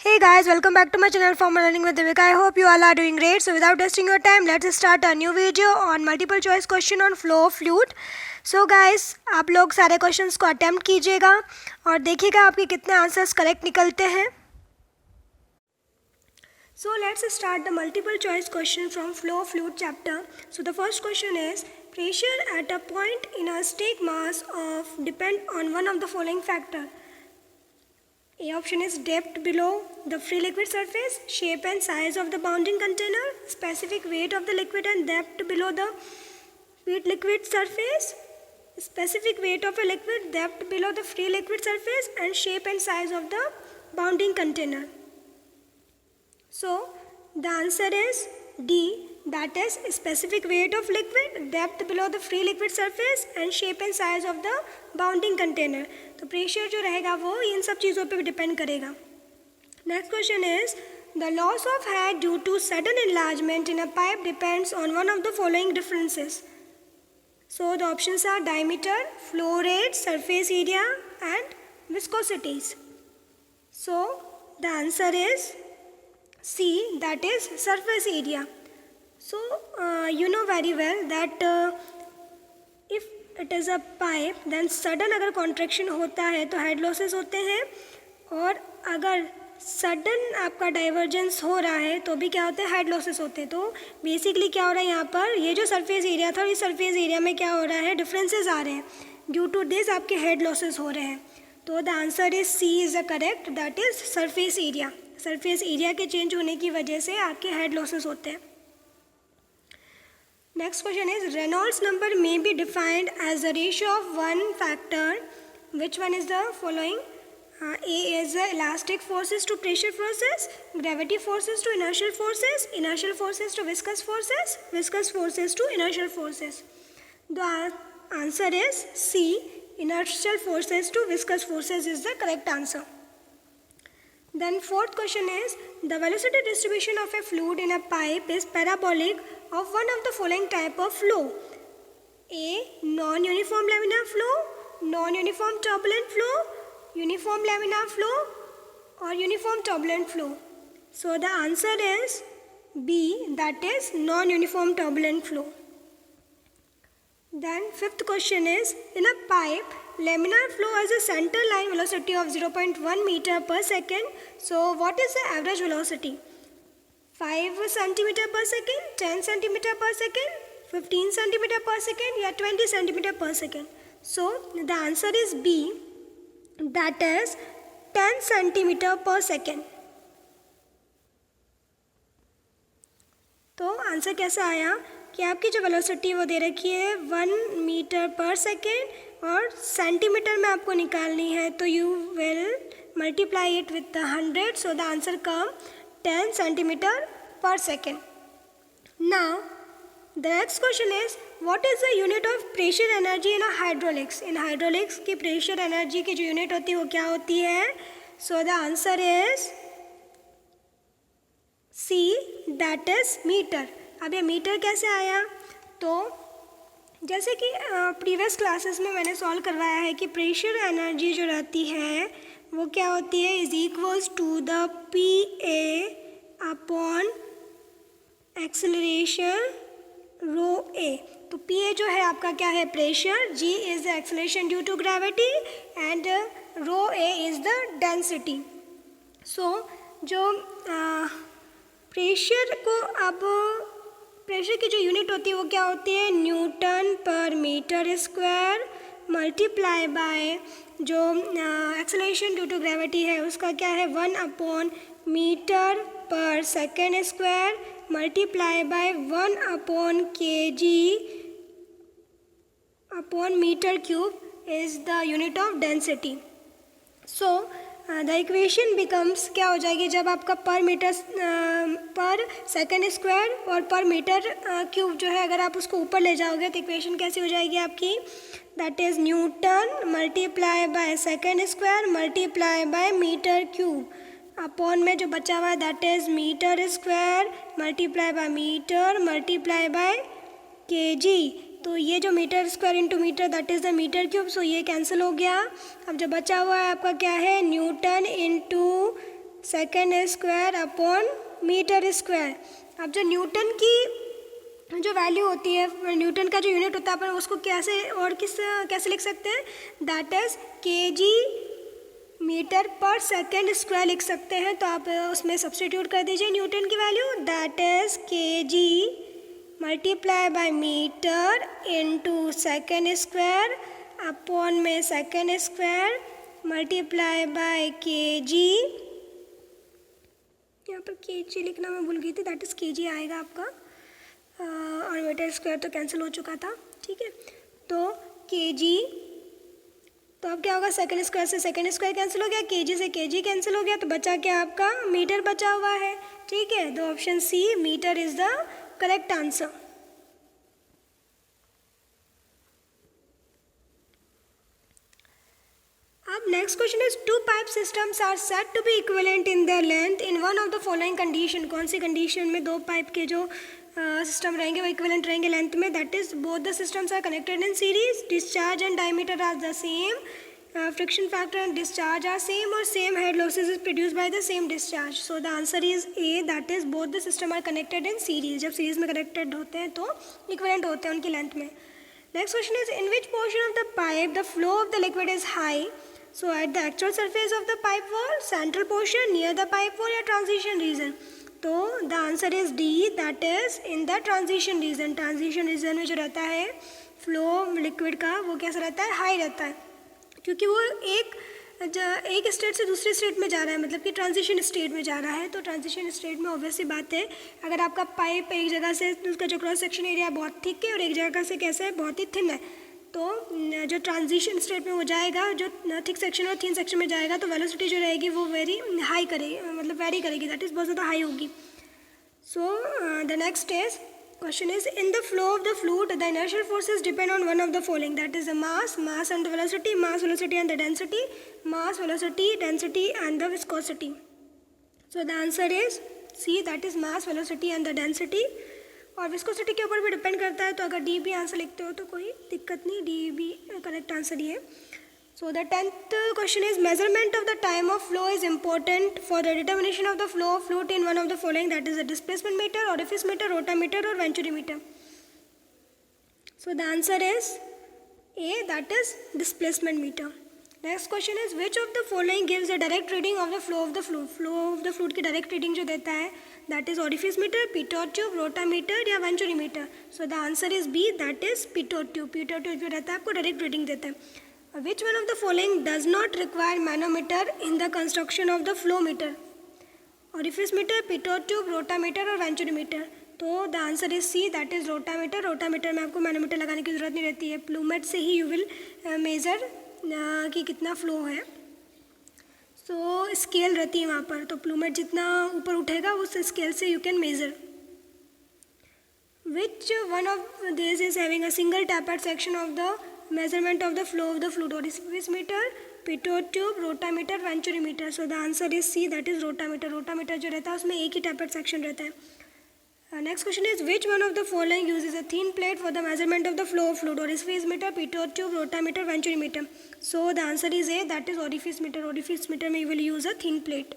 Hey guys, welcome back to my channel Formal Learning with Devika. I hope you all are doing great. So without wasting your time, let's start a new video on multiple choice question on flow flute. So guys, आप लोग सारे questions को attempt कीजिएगा और देखिएगा आपके कितने answers correct निकलते हैं. So let's start the multiple choice question from flow flute chapter. So the first question is, pressure at a point in a stick mass of depend on one of the following factor. A option is depth below the free liquid surface, shape and size of the bounding container, specific weight of the liquid and depth below the liquid surface, specific weight of a liquid, depth below the free liquid surface and shape and size of the bounding container. So the answer is D, that is specific weight of liquid, depth below the free liquid surface and shape and size of the bounding container. तो pressure जो रहेगा वो इन सब चीज़ों पे depend करेगा. Next question is, the loss of head due to sudden enlargement in a pipe depends on one of the following differences. So the options are diameter, flow rate, surface area and viscosities. So the answer is C, that is surface area. So you know very well that if it is a pipe, then sudden अगर contraction होता है तो head losses होते हैं, और अगर sudden आपका divergence हो रहा है तो भी क्या होता है, head losses होते हैं. तो basically क्या हो रहा है यहाँ पर, ये जो surface area था, इस surface area में क्या हो रहा है, differences आ रहे हैं. Due to this आपके head losses हो रहे हैं. तो the answer is C is the correct, that is surface area. Surface area के चेंज होने की वजह से आपके हेड लॉसेस होते हैं. Next question is, Reynolds number may be defined as the ratio of one factor. Which one is the following? A is elastic forces to pressure forces, gravity forces to inertial forces, inertial forces to viscous forces, viscous forces to inertial forces. The answer is C, inertial forces to viscous forces is the correct answer. Then fourth question is, the velocity distribution of a fluid in a pipe is parabolic of one of the following type of flow. A, non-uniform laminar flow, non-uniform turbulent flow, uniform laminar flow or uniform turbulent flow. So the answer is B, that is non-uniform turbulent flow. Then fifth question is, in a pipe, laminar flow has a center line velocity of 0.1 meter per second. So what is the average velocity? 5 centimeter per second, 10 centimeter per second, 15 centimeter per second या 20 centimeter per second. So the answer is B, that is 10 centimeter per second. तो answer कैसा आया कि आपकी जो velocity वो दे रखी है 1 मीटर पर सेकेंड और सेंटीमीटर में आपको निकालनी है, तो you will multiply it with 100. So the answer come 10 centimetre per second. Now the next question is, what is the unit of pressure energy in hydraulics? In hydraulics की pressure energy की जो unit होती है वो क्या होती है? So the answer is C, that is metre. अब ये मीटर कैसे आया? तो जैसे कि प्रीवियस क्लासेस में मैंने सॉल्व करवाया है कि प्रेशर एनर्जी जो रहती है वो क्या होती है, is equals to the PA upon acceleration rho a. तो PA जो है आपका क्या है, pressure, G is the acceleration due to gravity and rho a is the density. सो जो प्रेशर को, अब प्रेशर की जो यूनिट होती है वो क्या होती है, न्यूटन पर मीटर स्क्वायर मल्टीप्लाई बाय जो एक्सेलरेशन ड्यू टू ग्रेविटी है उसका क्या है, 1 अपॉन मीटर पर second square multiply by 1 upon kg upon metre cube is the unit of density. So the equation becomes क्या हो जाएगी, जब आपका पर मीटर पर सेकेंड स्क्वायर और पर मीटर क्यूब जो है अगर आप उसको ऊपर ले जाओगे तो इक्वेशन कैसी हो जाएगी आपकी, that is newton multiply by second square multiply by metre cube upon में जो बचा हुआ है that is metre square multiply by metre multiply by kg. तो ये जो metre square into metre that is the metre cube. So ये cancel हो गया. अब जो बचा हुआ है आपका क्या है, Newton into second square upon metre square. अब जो न्यूटन की जो वैल्यू होती है, न्यूटन का जो यूनिट होता है, अपन उसको कैसे लिख सकते हैं, दैट इज केजी मीटर पर सेकेंड स्क्वायर लिख सकते हैं। तो आप उसमें सब्स्टिट्यूट कर दीजिए न्यूटन की value, that is kg multiply by metre into second square upon में second square multiply by kg. यहाँ पर केजी लिखना मैं भूल गई थी, दैट इज केजी आएगा आपका, और मीटर स्क्वायर तो कैंसिल हो चुका था, ठीक है। तो केजी, तो अब क्या होगा, सेकेंड स्क्वायर से सेकेंड स्क्वायर कैंसिल हो गया, केजी से केजी कैंसिल हो गया, तो बचा क्या आपका, मीटर बचा हुआ है, ठीक है। तो option C metre is the correct answer. अब next question is two pipe systems are said to be equivalent in their length in one of the following condition. कौन सी कंडीशन में दो पाइप के जो सिस्टम रहेंगे वो इक्विवेलेंट रहेंगे लेंथ में, that is both the systems are connected in series, discharge and diameter are the same, friction factor and discharge are same, और same head losses is produce by the same discharge. So the answer is A, that is both the system are connected in series. जब series में connected होते हैं तो equivalent होते हैं उनकी length में। Next question is in which portion of the pipe the flow of the liquid is high. So at the actual surface of the pipe wall, central portion, near the pipe wall या transition region। तो the answer is D, that is in the transition region। transition region में जो रहता है flow liquid का वो कैसा रहता है, हाई रहता है, क्योंकि वो एक स्टेट से दूसरे स्टेट में जा रहा है, मतलब कि ट्रांजिशन स्टेट में जा रहा है। तो ट्रांजिशन स्टेट में ऑब्वियसली बात है, अगर आपका पाइप एक जगह से उसका जो क्रॉस सेक्शन एरिया बहुत थिक है और एक जगह से कैसा है, बहुत ही थिन है, तो जो ट्रांजिशन स्टेट में हो जाएगा, जो थिक सेक्शन और थिन सेक्शन में जाएगा, तो वेलोसिटी जो रहेगी वो वेरी हाई करेगी, मतलब वेरी करेगी, दैट इज़ बहुत ज़्यादा हाई होगी। So the next is question is in the flow of the fluid the inertial forces depend on one of the following, that is the mass and the velocity, mass velocity and the density, mass velocity density and the viscosity. So the answer is C, that is mass velocity and the density. और viscosity के ऊपर भी depend करता है, तो अगर D भी answer लिखते हो तो कोई दिक्कत नहीं, डी भी करेक्ट आंसर ही है। So the 10th question is measurement of the time of flow is important for the determination of the flow of fluid in one of the following, that is the displacement meter, orifice meter, rotameter और venturimeter. So the answer is A, that is displacement meter. Next question is which of the following gives the direct reading of the flow of the fluid. Flow of the fluid की direct reading जो देता है, that is orifice meter, pitot tube, rotameter या venturimeter। so the answer is B, that is pitot tube। pitot tube जो रहता है आपको direct reading देता है। which one of the following does not require manometer in the construction of the flow meter? orifice meter, pitot tube, rotameter और venturimeter। तो the answer is C, that is rotameter। rotameter में आपको manometer लगाने की ज़रूरत नहीं रहती है, प्लूमेट से ही यू विल मेज़र कि कितना फ्लो है। सो स्केल रहती है वहाँ पर, तो प्लूमेट जितना ऊपर उठेगा उस स्केल से you can measure. Which one of this is having a single tapered section of the measurement of the flow of the fluid, orifice meter, pitot tube, rotameter, venturimeter. So the answer is C, that is rotameter. Rotameter जो रहता है उसमें एक ही tapered section रहता है। Next question is which one of the following uses a thin plate for the measurement of the flow of fluid, orifice meter, pitot tube, rotameter, venturimeter. So the answer is A, that is orifice meter. Orifice meter में you will use a thin plate.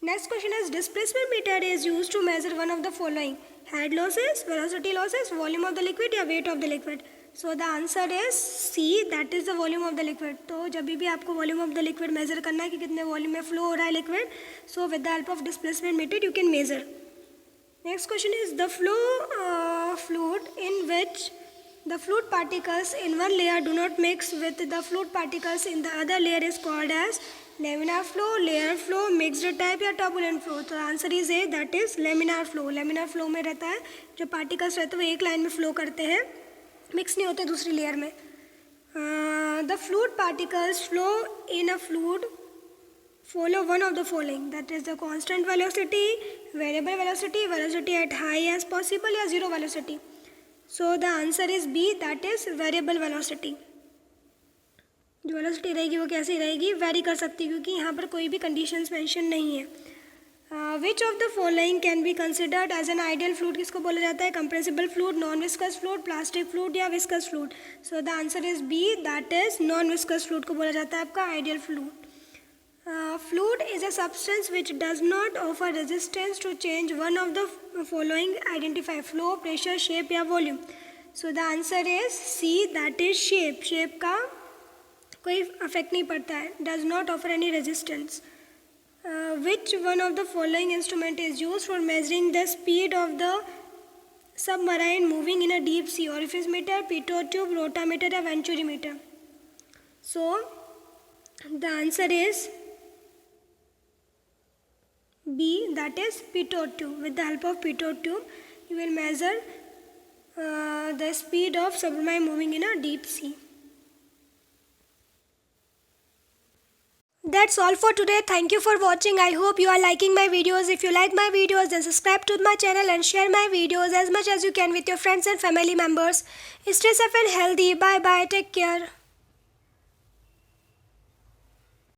Next question is displacement meter is use to measure one of the following, head losses, velocity losses, volume of the liquid या wait of the liquid. So the answer is C, that is the volume of the liquid. तो जब भी आपको volume of the liquid measure करना है कि कितने volume में फ्लो हो रहा है liquid, so with the help of displacement meter you can measure. Next question is the flow fluid in which the fluid particles in one layer do not mix with the fluid particles in the other layer is called as laminar flow, layer flow, mixed type या turbulent flow। तो answer is A, that is laminar flow। laminar flow में रहता है जो particles रहते हैं वो एक लाइन में फ्लो करते हैं, मिक्स नहीं होते दूसरी लेयर में। The fluid particles flow in a fluid follow one of the following, that is the constant velocity, variable velocity, velocity at high as possible या zero velocity। so the answer is B, that is variable velocity। जो velocity रहेगी वो कैसी रहेगी, very कर सकती है, क्योंकि यहाँ पर कोई भी conditions mention नहीं है। which of the following can be considered as an ideal fluid, किसको बोला जाता है, compressible fluid, non viscous fluid, plastic fluid या viscous fluid। so the answer is B, that is non viscous fluid को बोला जाता है आपका ideal fluid। Fluid is a substance which does not offer resistance to change one of the following. Identify: flow, pressure, shape या volume. So the answer is C, that is shape. Shape का कोई effect नहीं पड़ता है. Does not offer any resistance. Which one of the following instrument is used for measuring the speed of the submarine moving in a deep sea? Orifice meter, pitot tube, rotameter या venturimeter. So the answer is B, that is pitot tube. With the help of pitot tube, you will measure the speed of submarine moving in a deep sea. That's all for today. Thank you for watching. I hope you are liking my videos. If you like my videos, then subscribe to my channel and share my videos as much as you can with your friends and family members. Stay safe and healthy. Bye bye. Take care.